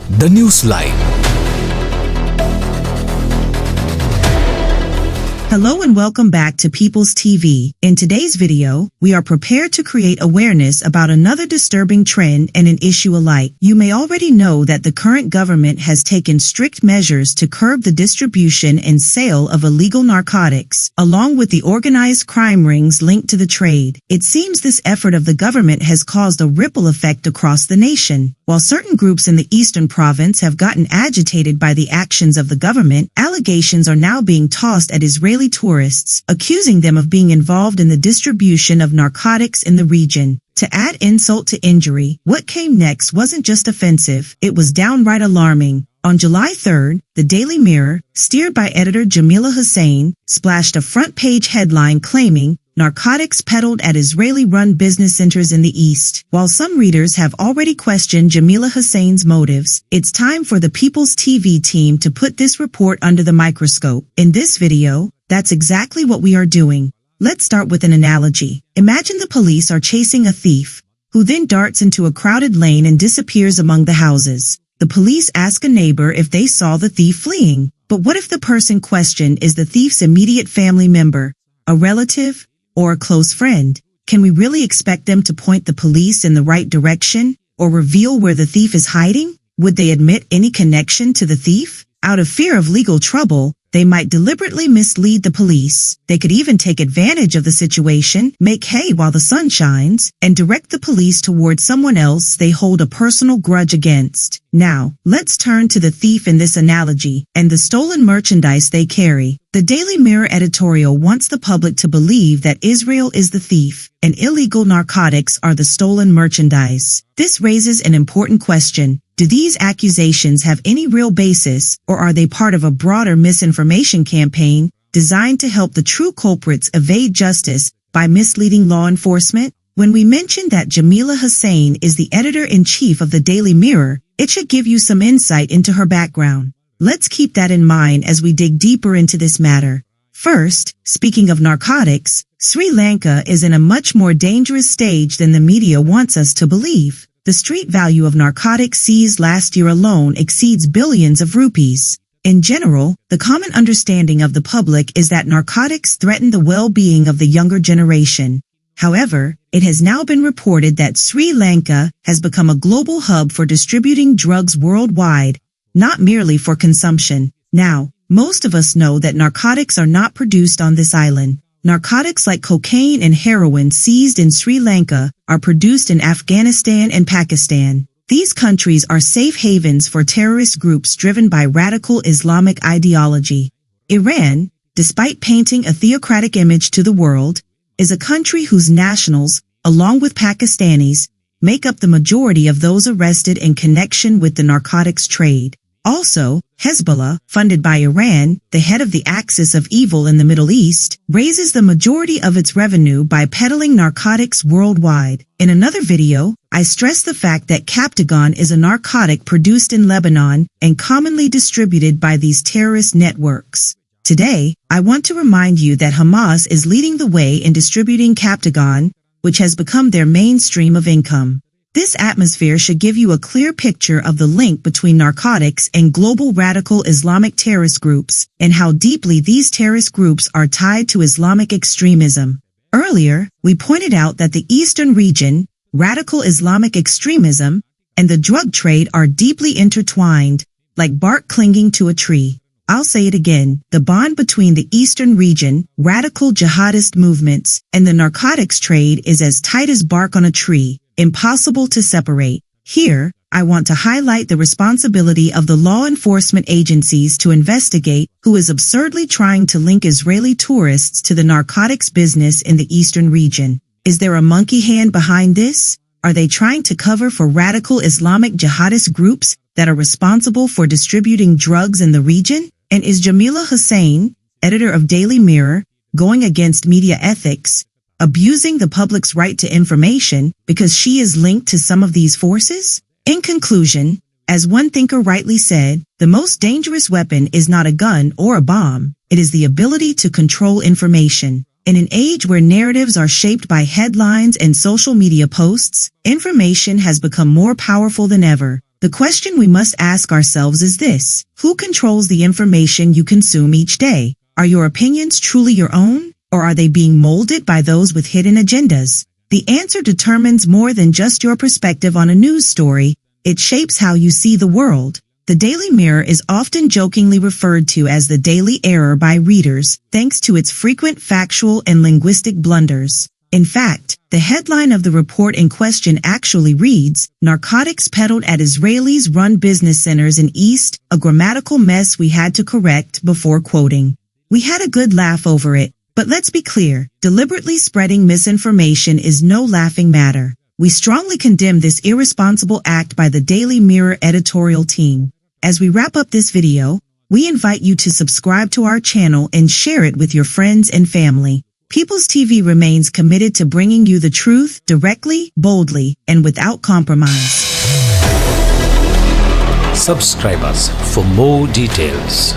The Newsline. Hello and welcome back to People's TV. In today's video, we are prepared to create awareness about another disturbing trend and an issue alike. You may already know that the current government has taken strict measures to curb the distribution and sale of illegal narcotics, along with the organized crime rings linked to the trade. It seems this effort of the government has caused a ripple effect across the nation. While certain groups in the Eastern Province have gotten agitated by the actions of the government, allegations are now being tossed at Israeli tourists, accusing them of being involved in the distribution of narcotics in the region. To add insult to injury, what came next wasn't just offensive, it was downright alarming. On July 3rd, the Daily Mirror, steered by editor Jamila Hussein, splashed a front-page headline claiming, "Narcotics peddled at Israeli-run business centers in the East." While some readers have already questioned Jamila Hussein's motives, it's time for the People's TV team to put this report under the microscope. In this video, that's exactly what we are doing. Let's start with an analogy. Imagine the police are chasing a thief, who then darts into a crowded lane and disappears among the houses. The police ask a neighbor if they saw the thief fleeing. But what if the person questioned is the thief's immediate family member, a relative, or a close friend? Can we really expect them to point the police in the right direction, or reveal where the thief is hiding? Would they admit any connection to the thief? Out of fear of legal trouble, they might deliberately mislead the police. They could even take advantage of the situation, make hay while the sun shines, and direct the police towards someone else they hold a personal grudge against. Now, let's turn to the thief in this analogy and the stolen merchandise they carry. The Daily Mirror editorial wants the public to believe that Israel is the thief and illegal narcotics are the stolen merchandise. This raises an important question. Do these accusations have any real basis, or are they part of a broader misinformation campaign designed to help the true culprits evade justice by misleading law enforcement? When we mention that Jamila Hussein is the editor-in-chief of the Daily Mirror, it should give you some insight into her background. Let's keep that in mind as we dig deeper into this matter. First, speaking of narcotics, Sri Lanka is in a much more dangerous stage than the media wants us to believe. The street value of narcotics seized last year alone exceeds billions of rupees. In general, the common understanding of the public is that narcotics threaten the well-being of the younger generation. However, it has now been reported that Sri Lanka has become a global hub for distributing drugs worldwide, not merely for consumption. Now, most of us know that narcotics are not produced on this island. Narcotics like cocaine and heroin seized in Sri Lanka are produced in Afghanistan and Pakistan. These countries are safe havens for terrorist groups driven by radical Islamic ideology. Iran, despite painting a theocratic image to the world, is a country whose nationals, along with Pakistanis, make up the majority of those arrested in connection with the narcotics trade. Also, Hezbollah, funded by Iran, the head of the axis of evil in the Middle East, raises the majority of its revenue by peddling narcotics worldwide. In another video, I stress the fact that Captagon is a narcotic produced in Lebanon and commonly distributed by these terrorist networks. Today, I want to remind you that Hamas is leading the way in distributing Captagon, which has become their main stream of income. This atmosphere should give you a clear picture of the link between narcotics and global radical Islamic terrorist groups, and how deeply these terrorist groups are tied to Islamic extremism. Earlier, we pointed out that the Eastern region, radical Islamic extremism, and the drug trade are deeply intertwined, like bark clinging to a tree. I'll say it again, the bond between the Eastern region, radical jihadist movements, and the narcotics trade is as tight as bark on a tree, impossible to separate. Here, I want to highlight the responsibility of the law enforcement agencies to investigate who is absurdly trying to link Israeli tourists to the narcotics business in the Eastern region. Is there a monkey hand behind this? Are they trying to cover for radical Islamic jihadist groups that are responsible for distributing drugs in the region? And is Jamila Hussein, editor of Daily Mirror, going against media ethics, abusing the public's right to information because she is linked to some of these forces? In conclusion, as one thinker rightly said, the most dangerous weapon is not a gun or a bomb, it is the ability to control information. In an age where narratives are shaped by headlines and social media posts, information has become more powerful than ever. The question we must ask ourselves is this: who controls the information you consume each day? Are your opinions truly your own, or are they being molded by those with hidden agendas? The answer determines more than just your perspective on a news story. It shapes how you see the world. The Daily Mirror is often jokingly referred to as the daily error by readers, thanks to its frequent factual and linguistic blunders. In fact, the headline of the report in question actually reads, "Narcotics peddled at Israelis-run business centers in East, a grammatical mess we had to correct," before quoting. We had a good laugh over it, but let's be clear, deliberately spreading misinformation is no laughing matter. We strongly condemn this irresponsible act by the Daily Mirror editorial team. As we wrap up this video, we invite you to subscribe to our channel and share it with your friends and family. People's TV remains committed to bringing you the truth directly, boldly, and without compromise. Subscribe us for more details.